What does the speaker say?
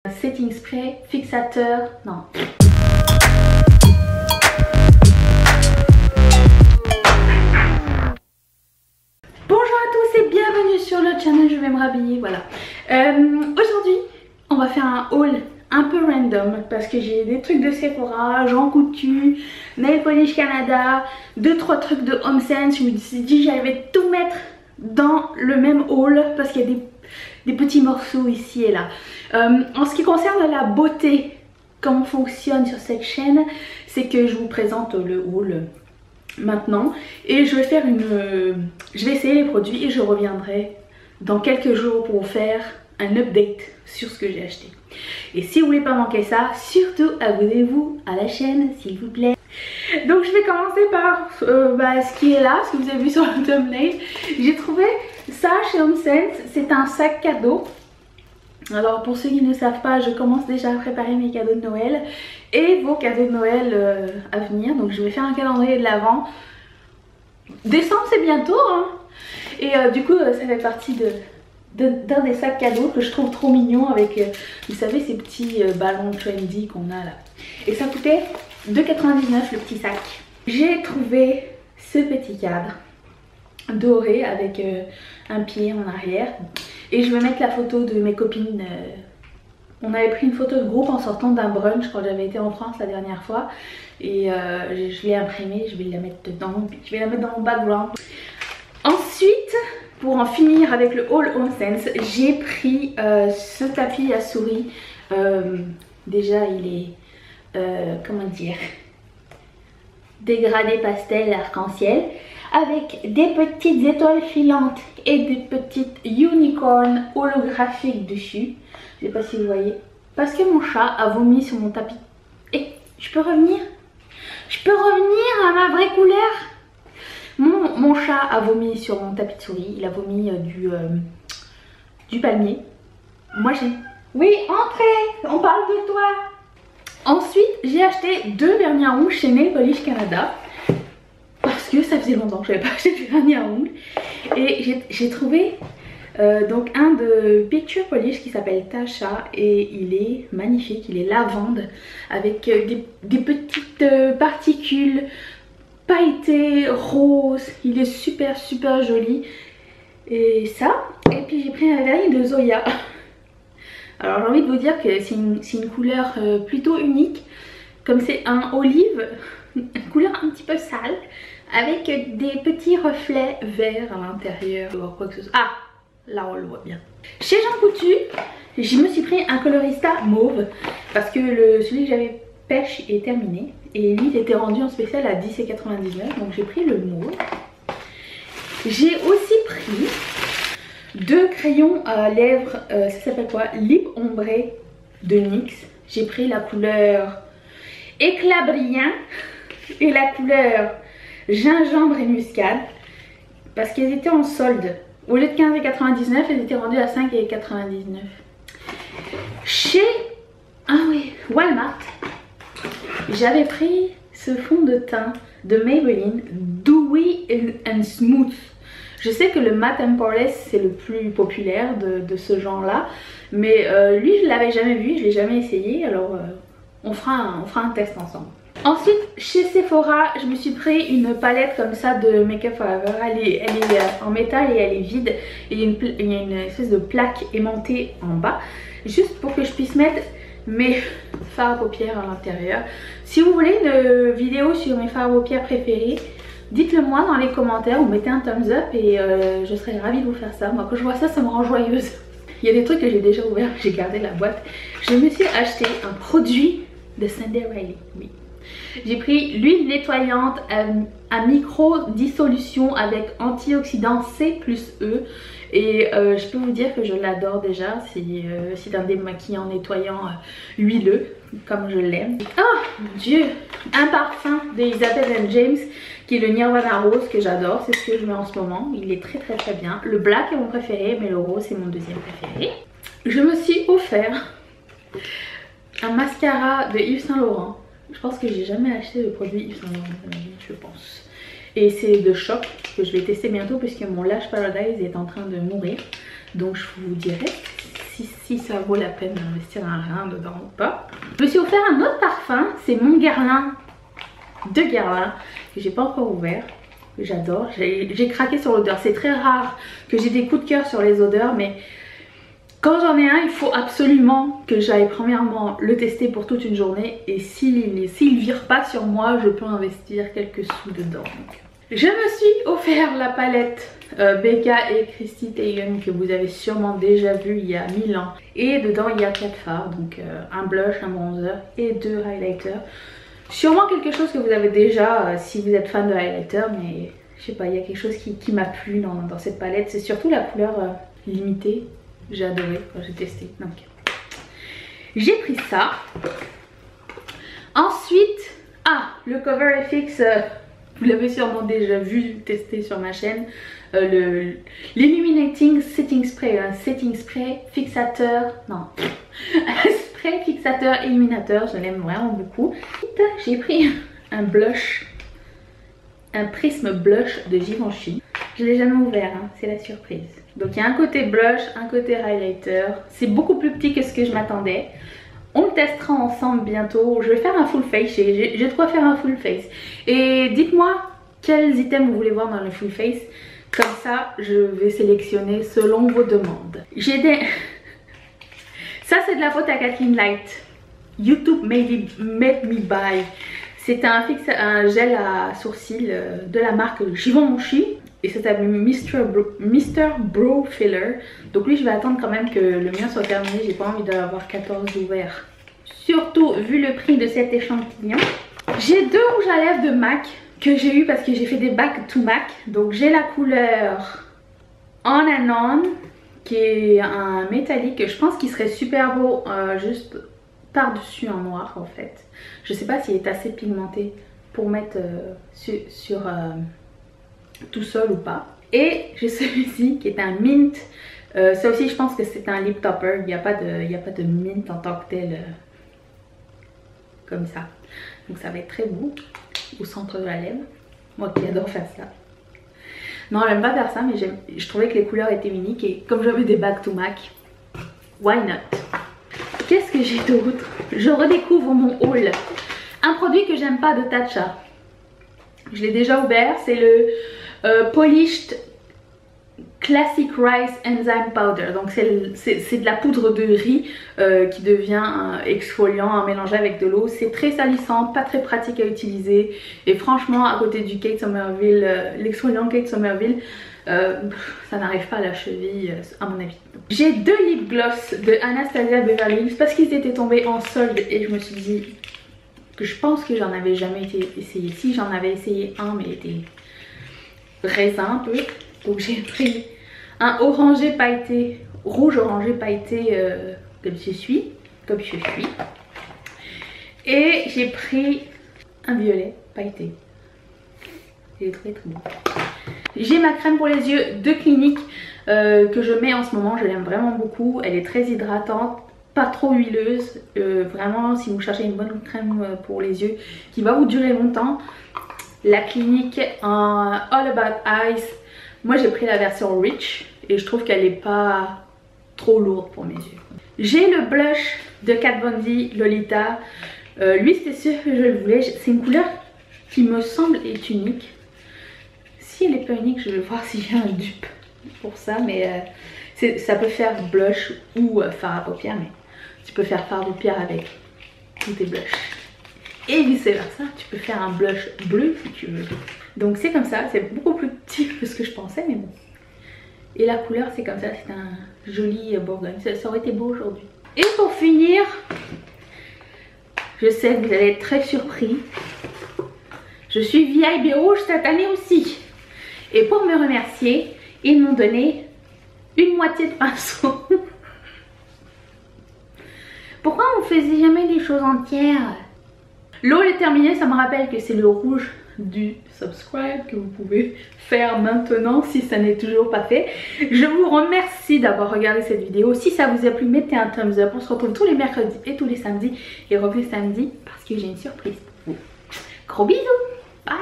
Setting spray, fixateur, non. Bonjour à tous et bienvenue sur le channel, je vais me rhabiller, voilà. Aujourd'hui, on va faire un haul un peu random parce que j'ai des trucs de Sephora, Jean Coutu, Nail Polish Canada, 2-3 trucs de HomeSense. Je me suis dit j'allais tout mettre dans le même haul parce qu'il y a des petits morceaux ici et là. En ce qui concerne la beauté, comment fonctionne sur cette chaîne, c'est que je vous présente le haul maintenant et je vais faire je vais essayer les produits et je reviendrai dans quelques jours pour vous faire un update sur ce que j'ai acheté. Et si vous voulez pas manquer ça, surtout abonnez-vous à la chaîne s'il vous plaît. Donc je vais commencer par ce qui est là, ce que vous avez vu sur le thumbnail. J'ai trouvé ça chez HomeSense, c'est un sac cadeau. Alors pour ceux qui ne savent pas, je commence déjà à préparer mes cadeaux de Noël et vos cadeaux de Noël à venir. Donc je vais faire un calendrier de l'Avent. Décembre c'est bientôt hein. Et du coup ça fait partie d'un des sacs cadeaux que je trouve trop mignon avec, vous savez, ces petits ballons trendy qu'on a là. Et ça coûtait 2,99 € le petit sac. J'ai trouvé ce petit cadre doré avec un pied en arrière. Et je vais mettre la photo de mes copines. On avait pris une photo de groupe en sortant d'un brunch quand j'avais été en France la dernière fois. Et je l'ai imprimée, je vais la mettre dedans. Je vais la mettre dans mon background. Ensuite, pour en finir avec le haul HomeSense, j'ai pris ce tapis à souris. Déjà il est, comment dire, dégradé pastel arc-en-ciel. Avec des petites étoiles filantes et des petites unicorns holographiques dessus. Je sais pas si vous voyez. Parce que mon chat a vomi sur mon tapis. Et je peux revenir? Je peux revenir à ma vraie couleur? Mon chat a vomi sur mon tapis de souris. Il a vomi du palmier. Moi j'ai... Oui, entrez! On parle de toi! Ensuite, j'ai acheté 2 vernis à ongles chez Nail Polish Canada. Parce que ça faisait longtemps que je n'avais pas acheté de vernis à ongles. Et j'ai trouvé donc un de Picture Polish qui s'appelle Tasha. Et il est magnifique, il est lavande. Avec des petites particules pailletées, roses. Il est super joli. Et ça. Et puis j'ai pris un vernis de Zoya. Alors j'ai envie de vous dire que c'est une couleur plutôt unique. Comme c'est un olive, une couleur un petit peu sale, avec des petits reflets verts à l'intérieur, ou quoi que ce soit. Ah, là on le voit bien. Chez Jean Coutu, je me suis pris un colorista mauve, parce que celui que j'avais pêche est terminé. Et lui il était rendu en spécial à 10,99 €, donc j'ai pris le mauve. J'ai aussi pris 2 crayons à lèvres, ça s'appelle quoi? Lip Ombre de NYX. J'ai pris la couleur éclat brillant et la couleur gingembre et muscade parce qu'elles étaient en solde. Au lieu de 15,99 €, elles étaient rendues à 5,99 €. Chez Walmart, j'avais pris ce fond de teint de Maybelline Dewy and Smooth. Je sais que le Matte and Poreless c'est le plus populaire de ce genre là, mais lui je l'avais jamais vu, je l'ai jamais essayé, alors on fera un test ensemble. Ensuite chez Sephora je me suis pris une palette comme ça de Make Up Forever. Elle est en métal et elle est vide et il y a une espèce de plaque aimantée en bas, juste pour que je puisse mettre mes fards à paupières à l'intérieur. Si vous voulez une vidéo sur mes fards à paupières préférés, dites-le moi dans les commentaires ou mettez un thumbs up et je serais ravie de vous faire ça. Moi quand je vois ça, ça me rend joyeuse. Il y a des trucs que j'ai déjà ouverts, j'ai gardé la boîte. Je me suis acheté un produit de Sunday Riley, oui. J'ai pris l'huile nettoyante à micro-dissolution avec antioxydant C+E. Et je peux vous dire que je l'adore déjà. C'est un démaquillant nettoyant huileux, comme je l'aime. Oh mon dieu! Un parfum d'Isabelle & James qui est le Nirvana Rose que j'adore. C'est ce que je mets en ce moment. Il est très bien. Le black est mon préféré, mais le rose c'est mon deuxième préféré. Je me suis offert un mascara de Yves Saint Laurent. Je pense que j'ai jamais acheté de produit Yves Saint Laurent dans ma vie, je pense. Et c'est de choc que je vais tester bientôt puisque mon Lash Paradise est en train de mourir. Donc je vous dirai si ça vaut la peine d'investir un rein dedans ou pas. Je me suis offert un autre parfum, c'est mon Guerlain de Guerlain que j'ai pas encore ouvert. J'adore, j'ai craqué sur l'odeur. C'est très rare que j'ai des coups de cœur sur les odeurs, mais quand j'en ai un, il faut absolument que j'aille premièrement le tester pour toute une journée. Et s'il vire pas sur moi, je peux investir quelques sous dedans. Donc, je me suis offert la palette Becca et Christy Teigen que vous avez sûrement déjà vu il y a 1000 ans. Et dedans il y a 4 fards, donc un blush, un bronzer et 2 highlighters. Sûrement quelque chose que vous avez déjà si vous êtes fan de highlighter, mais je sais pas, il y a quelque chose qui m'a plu dans cette palette. C'est surtout la couleur limitée, j'ai adoré quand j'ai testé. Donc j'ai pris ça. Ensuite, le Cover FX, vous l'avez sûrement déjà vu tester sur ma chaîne, l'Illuminating Setting Spray, un setting spray fixateur, non, spray fixateur illuminateur, je l'aime vraiment beaucoup. J'ai pris un blush, un prisme blush de Givenchy. Je l'ai jamais ouvert, hein, c'est la surprise. Donc il y a un côté blush, un côté highlighter. C'est beaucoup plus petit que ce que je m'attendais. On le testera ensemble bientôt. Je vais faire un full face, j'ai de quoi faire un full face. Et dites-moi quels items vous voulez voir dans le full face. Comme ça, je vais sélectionner selon vos demandes. J'ai des... Ça c'est de la faute à Kathleen Light. YouTube made me buy. C'est un gel à sourcils de la marque Givenchy. Et ça s'appelle Mr. Brow Filler. Donc lui je vais attendre quand même que le mien soit terminé. J'ai pas envie d'avoir 14 ouverts. Surtout vu le prix de cet échantillon. J'ai 2 rouges à lèvres de MAC que j'ai eu parce que j'ai fait des back to MAC. Donc j'ai la couleur On and On qui est un métallique que je pense qu'il serait super beau juste par-dessus en noir en fait. Je sais pas s'il est assez pigmenté pour mettre sur tout seul ou pas. Et j'ai celui-ci qui est un mint. Ça aussi je pense que c'est un lip topper. Il n'y a pas de mint en tant que tel comme ça. Donc ça va être très beau au centre de la lèvre. Moi qui adore faire ça. Non, j'aime pas faire ça, mais je trouvais que les couleurs étaient uniques. Et comme j'avais des back to MAC, why not? Qu'est-ce que j'ai d'autre? Je redécouvre mon haul. Un produit que j'aime pas de Tatcha. Je l'ai déjà ouvert. C'est le Polished Classic Rice Enzyme Powder. Donc c'est de la poudre de riz qui devient exfoliant à mélanger avec de l'eau. C'est très salissant, pas très pratique à utiliser. Et franchement, à côté du Kate Somerville, l'exfoliant Kate Somerville, ça n'arrive pas à la cheville à mon avis. J'ai 2 lip gloss de Anastasia Beverly Hills parce qu'ils étaient tombés en solde et je me suis dit que je pense que j'en avais jamais essayé. Si, j'en avais essayé un, mais il était raisin un peu. Donc j'ai pris un orangé pailleté, rouge orangé pailleté comme je suis. Et j'ai pris un violet pailleté. Il est très très bon. J'ai ma crème pour les yeux de Clinique que je mets en ce moment. Je l'aime vraiment beaucoup. Elle est très hydratante, pas trop huileuse. Vraiment, si vous cherchez une bonne crème pour les yeux qui va vous durer longtemps, la Clinique en All About Eyes. Moi j'ai pris la version Rich et je trouve qu'elle n'est pas trop lourde pour mes yeux. J'ai le blush de Kat Von D Lolita. Lui c'était sûr que je le voulais. C'est une couleur qui me semble est unique. Si elle n'est pas unique, je vais voir si j'ai un dupe pour ça. Mais ça peut faire blush ou fard à paupières. Mais tu peux faire fard à paupières avec tous tes blushs. Et vice versa, tu peux faire un blush bleu si tu veux. Donc c'est comme ça, c'est beaucoup plus petit que ce que je pensais, mais bon. Et la couleur c'est comme ça, c'est un joli bourgogne. Ça aurait été beau aujourd'hui. Et pour finir, je sais que vous allez être très surpris. Je suis VIB rouge cette année aussi. Et pour me remercier, ils m'ont donné une moitié de pinceau. Pourquoi on faisait jamais des choses entières? L'eau est terminée, ça me rappelle que c'est le rouge du subscribe que vous pouvez faire maintenant si ça n'est toujours pas fait. Je vous remercie d'avoir regardé cette vidéo. Si ça vous a plu, mettez un thumbs up. On se retrouve tous les mercredis et tous les samedis. Et revenez samedi parce que j'ai une surprise pour vous. Gros bisous, bye.